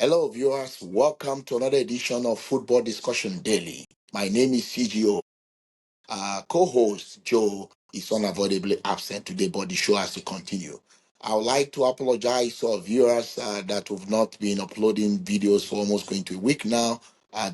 Hello, viewers. Welcome to another edition of Football Discussion Daily. My name is CGO. Co-host Joe is unavoidably absent today, but the show has to continue. I would like to apologize to our viewers that have not been uploading videos for almost going to a week now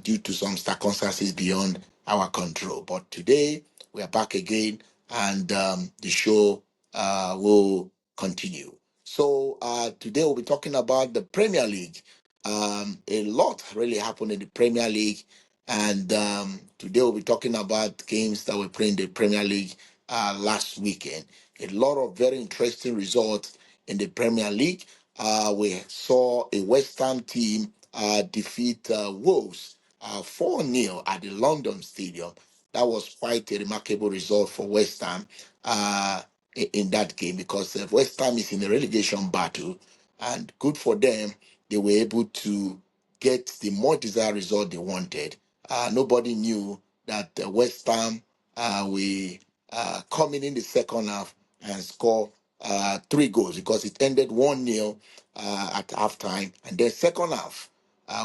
due to some circumstances beyond our control. But today we are back again, and the show will continue. So today we'll be talking about the Premier League. A lot really happened in the Premier League, and today we'll be talking about games that were playing in the Premier League last weekend. A lot of very interesting results in the Premier League. We saw a West Ham team defeat Wolves 4-0 at the London Stadium. That was quite a remarkable result for West Ham in that game, because West Ham is in a relegation battle, and good for them. They were able to get the more desired result they wanted. Nobody knew that West Ham we coming in the second half and score 3 goals, because it ended 1-0 at halftime. And then second half,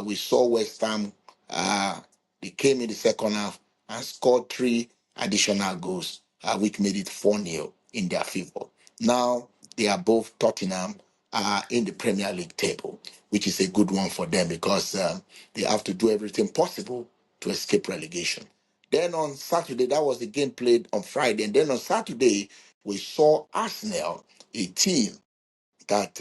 we saw West Ham, they came in the second half and scored 3 additional goals, which made it 4-0 in their favor. Now they are both Tottenham in the Premier League table, which is a good one for them, because they have to do everything possible to escape relegation. Then on Saturday, that was the game played on Friday. And then on Saturday, we saw Arsenal, a team that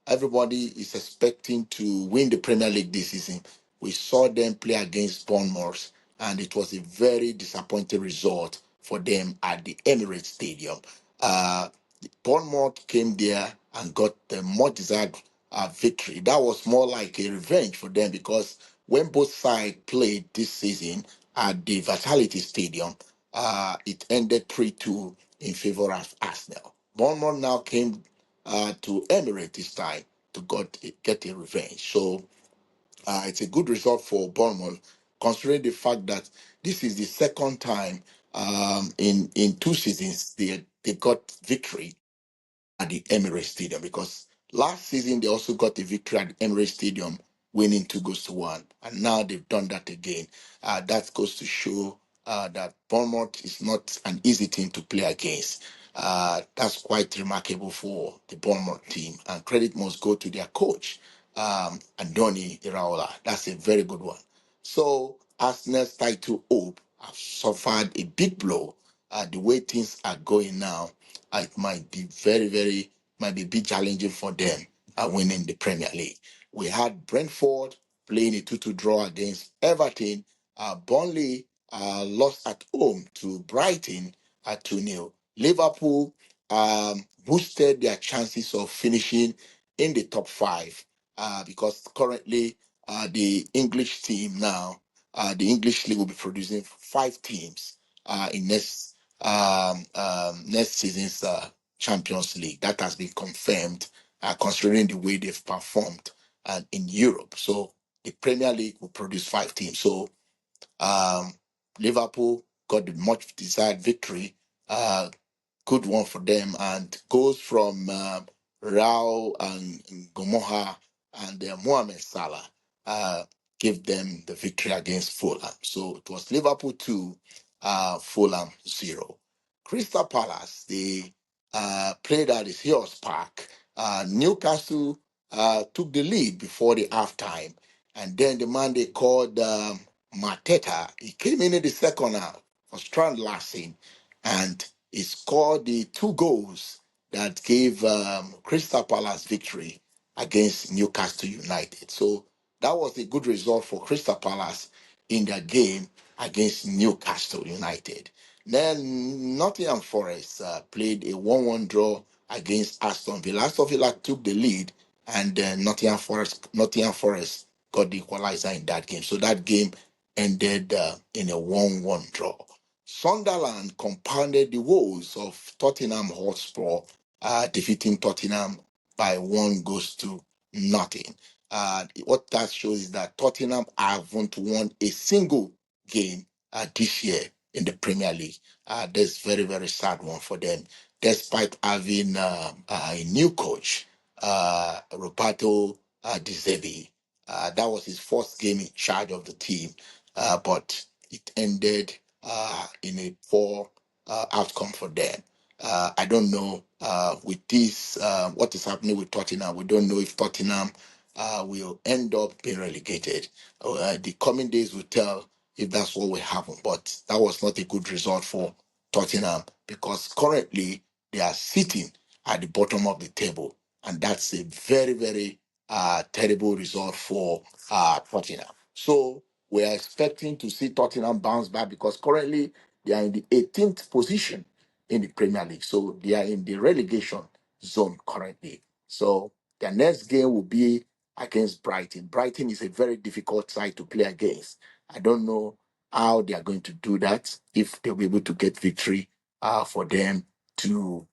everybody is expecting to win the Premier League this season. We saw them play against Bournemouth, and it was a very disappointing result for them at the Emirates Stadium. Uh, Bournemouth came there and got the more desired victory. That was more like a revenge for them, because when both sides played this season at the Vitality Stadium, it ended 3-2 in favor of Arsenal. Bournemouth now came to Emirates this time to get a revenge. So it's a good result for Bournemouth, considering the fact that this is the second time in 2 seasons they got victory at the Emirates Stadium, because last season they also got a victory at the Emirates Stadium, winning 2 goals to 1, and now they've done that again. That goes to show that Bournemouth is not an easy team to play against. That's quite remarkable for the Bournemouth team, and credit must go to their coach, Andoni Iraola. That's a very good one. So Arsenal's title hope have suffered a big blow. The way things are going now, it might be might be big challenging for them winning the Premier League. We had Brentford playing a 2-2 draw against Everton. Burnley lost at home to Brighton at 2-0. Liverpool boosted their chances of finishing in the top five, because currently the English team now, the English league will be producing 5 teams in next season's Champions League. That has been confirmed, considering the way they've performed in Europe. So the Premier League will produce 5 teams. So um, Liverpool got the much desired victory. Good one for them, and goes from Rao and Gomoha and Mohamed Salah gave them the victory against Fulham. So it was Liverpool 2, Fulham 0. Crystal Palace, they played at the Hills Park. Newcastle took the lead before the halftime, and then the man they called Mateta, he came in the second half for Strand Larsing, and he scored the 2 goals that gave Crystal Palace victory against Newcastle United. So that was a good result for Crystal Palace in their game against Newcastle United. Then Nottingham Forest played a 1-1 draw against Aston Villa. Aston Villa took the lead, and Nottingham Forest got the equalizer in that game. So that game ended in a 1-1 draw. Sunderland compounded the woes of Tottenham Hotspur, defeating Tottenham by 1 goes to nothing. What that shows is that Tottenham haven't won a single game this year in the Premier League. That's very, very sad one for them, despite having a new coach, Roberto De Zerbi. That was his first game in charge of the team, but it ended in a poor outcome for them. I don't know with this what is happening with Tottenham. We don't know if Tottenham will end up being relegated. The coming days will tell if that's what will happen. But that was not a good result for Tottenham because currently they are sitting at the bottom of the table, and that's a very, very terrible result for Tottenham. So we are expecting to see Tottenham bounce back because currently they are in the 18th position in the Premier League. So they are in the relegation zone currently. So their next game will be against Brighton. Brighton is a very difficult side to play against. I don't know how they are going to do that, if they'll be able to get victory for them to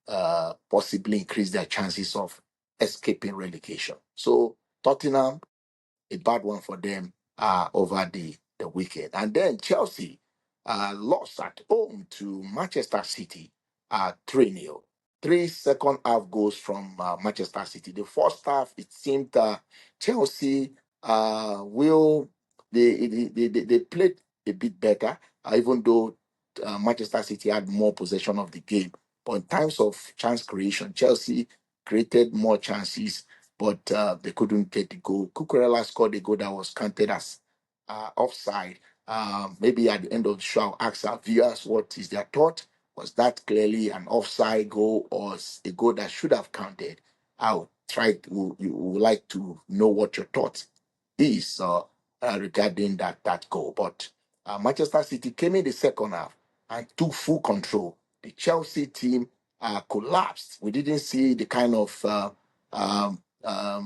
possibly increase their chances of escaping relegation. So Tottenham, a bad one for them over the weekend. And then Chelsea lost at home to Manchester City 3-0. Three second half goals from Manchester City. The first half, it seemed Chelsea will they played a bit better, even though Manchester City had more possession of the game. But in terms of chance creation, Chelsea created more chances, but they couldn't get the goal. Cucurella scored a goal that was counted as offside. Maybe at the end of the show, I'll ask our viewers what is their thought. Was that clearly an offside goal or a goal that should have counted? I'll try to, you would like to know what your thoughts is regarding that goal. But Manchester City came in the second half and took full control. The Chelsea team collapsed. We didn't see the kind of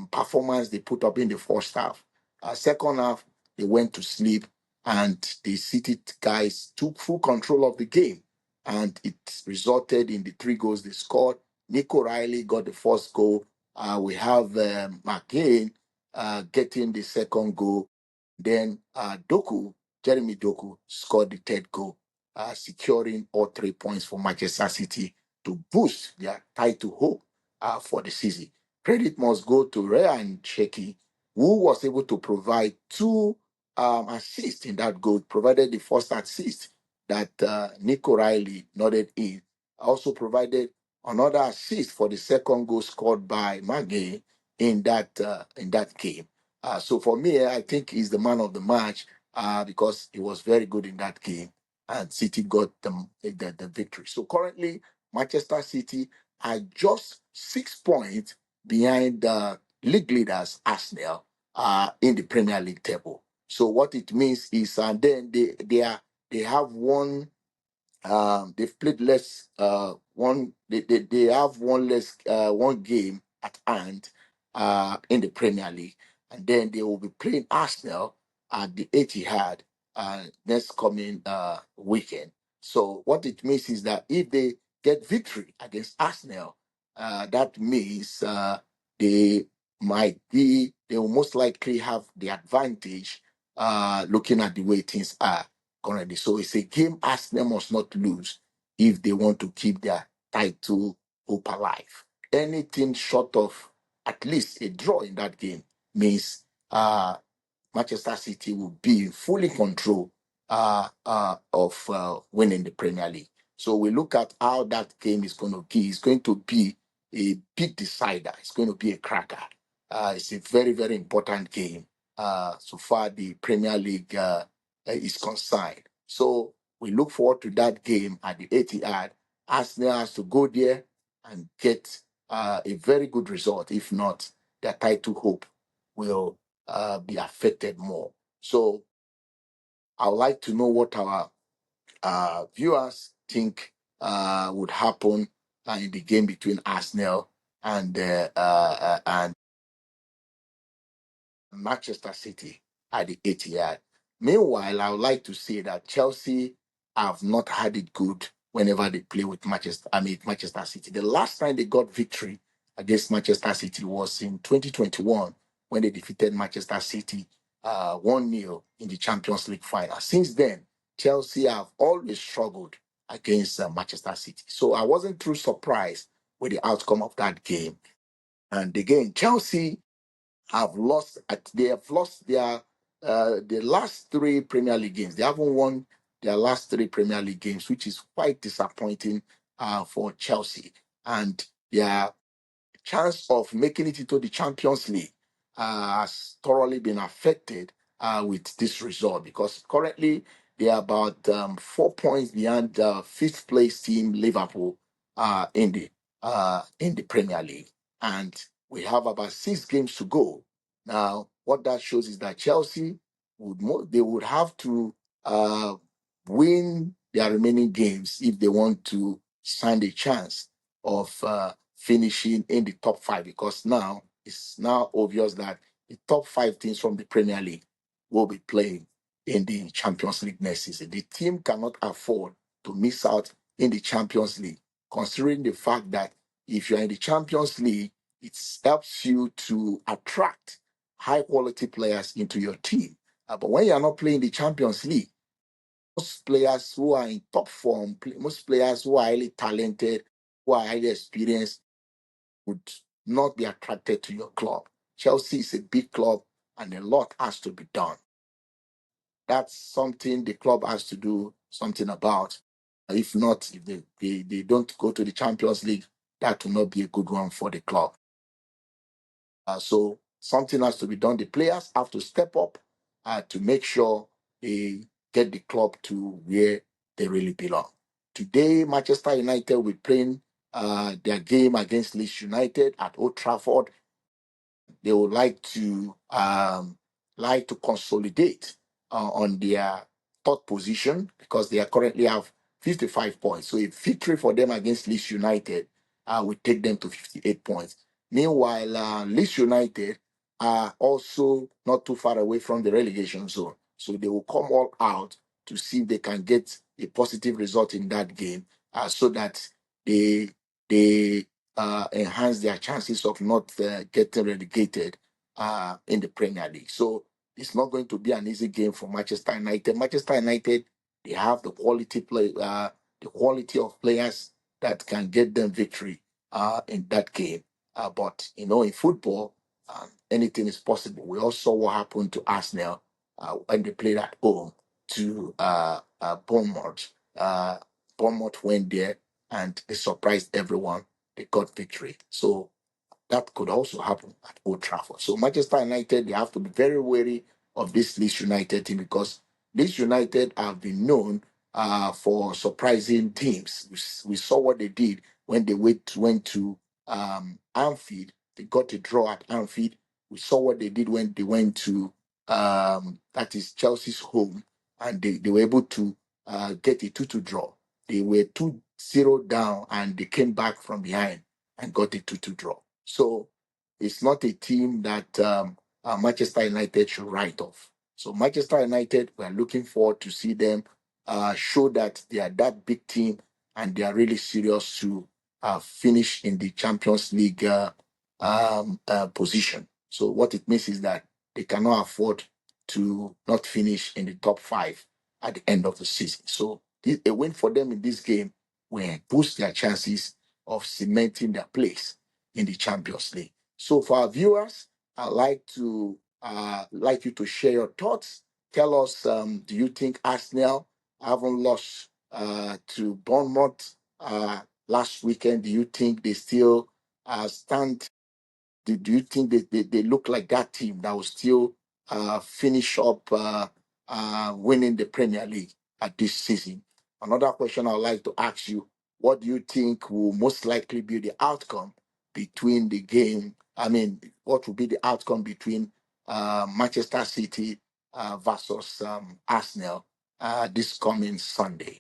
performance they put up in the first half. Second half, they went to sleep, and the City guys took full control of the game, and it resulted in the three goals they scored. Nico Riley got the first goal. We have McCain getting the second goal. Then Jeremy Doku scored the third goal, securing all 3 points for Manchester City to boost their title hope for the season. Credit must go to Ryan Sheki, who was able to provide two assists in that goal, provided the first assist that Nico Riley nodded in. Also provided another assist for the second goal scored by Magay in that game. So for me, I think he's the man of the match because he was very good in that game, and City got the victory. So currently, Manchester City are just 6 points behind the league leaders Arsenal in the Premier League table. So what it means is, and then they have one they've played less they have one game at hand in the Premier League, and then they will be playing Arsenal at the Etihad next coming weekend. So what it means is that if they get victory against Arsenal, that means they will most likely have the advantage looking at the way things are currently. So it's a game Arsenal must not lose if they want to keep their title hope alive. Anything short of at least a draw in that game means Manchester City will be in fully control of winning the Premier League. So we look at how that game is going to be. It's going to be a big decider. It's going to be a cracker. It's a very, very important game. So far, the Premier League is concerned. So we look forward to that game at the Etihad. Arsenal has to go there and get a very good result. If not, their title hope will be affected more. So I would like to know what our viewers think would happen in the game between Arsenal and Manchester City at the Etihad. Meanwhile, I would like to say that Chelsea have not had it good whenever they play with Manchester City. The last time they got victory against Manchester City was in 2021 when they defeated Manchester City 1-0 in the Champions League final. Since then, Chelsea have always struggled against Manchester City. So I wasn't too surprised with the outcome of that game. And again, Chelsea have lost. They have lost the last three Premier League games. They haven't won their last three Premier League games, which is quite disappointing for Chelsea. And their chance of making it into the Champions League has thoroughly been affected with this result, because currently they are about 4 points behind the fifth place team Liverpool in the Premier League, and we have about 6 games to go. Now, what that shows is that Chelsea they would have to uh, win their remaining games if they want to stand a chance of finishing in the top five, because now it's now obvious that the top five teams from the Premier League will be playing in the Champions League next season. The team cannot afford to miss out in the Champions League, considering the fact that if you're in the Champions League, it helps you to attract high quality players into your team. But when you're not playing the Champions League, most players who are in top form, most players who are highly talented, who are highly experienced, would not be attracted to your club. Chelsea is a big club and a lot has to be done. That's something the club has to do something about. If not, if they don't go to the Champions League, that will not be a good one for the club. So something has to be done. The players have to step up to make sure they get the club to where they really belong. Today, Manchester United will playing their game against Leeds United at Old Trafford. They would like to consolidate on their third position, because they are currently have 55 points. So a victory for them against Leeds United will take them to 58 points. Meanwhile, Leeds United are also not too far away from the relegation zone. So they will come all out to see if they can get a positive result in that game, so that they enhance their chances of not getting relegated in the Premier League. So it's not going to be an easy game for Manchester United. Manchester United, they have the quality of players that can get them victory in that game. But in football, anything is possible. We all saw what happened to Arsenal when they played at home to Bournemouth. Bournemouth went there and they surprised everyone. They got victory. So that could also happen at Old Trafford. So Manchester United, they have to be very wary of this Leeds United team, because Leeds United have been known for surprising teams. We saw what they did when they went to Anfield. They got a draw at Anfield. We saw what they did when they went to that is Chelsea's home, and they were able to get a 2-2 draw. They were 2-0 down and they came back from behind and got a 2-2 draw. So it's not a team that Manchester United should write off. So Manchester United, we're looking forward to see them show that they are that big team and they are really serious to finish in the Champions League position. So what it means is that they cannot afford to not finish in the top five at the end of the season. So a win for them in this game will boost their chances of cementing their place in the Champions League. So for our viewers, I'd like you to share your thoughts. Tell us, do you think Arsenal haven't lost to Bournemouth last weekend? Do you think they still stand? Do you think they look like that team that will still finish up winning the Premier League at this season? Another question I'd like to ask you: what do you think will most likely be the outcome between the game? I mean, what will be the outcome between Manchester City versus Arsenal this coming Sunday?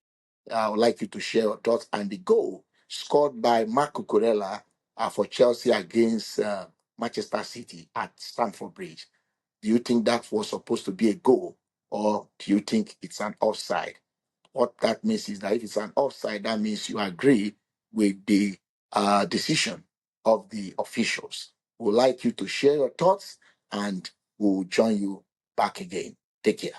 I would like you to share your thoughts. And the goal scored by Marco Cucurella for Chelsea against Manchester City at Stamford Bridge. Do you think that was supposed to be a goal, or do you think it's an offside? What that means is that if it's an offside, that means you agree with the decision of the officials. We'd like you to share your thoughts, and we'll join you back again. Take care.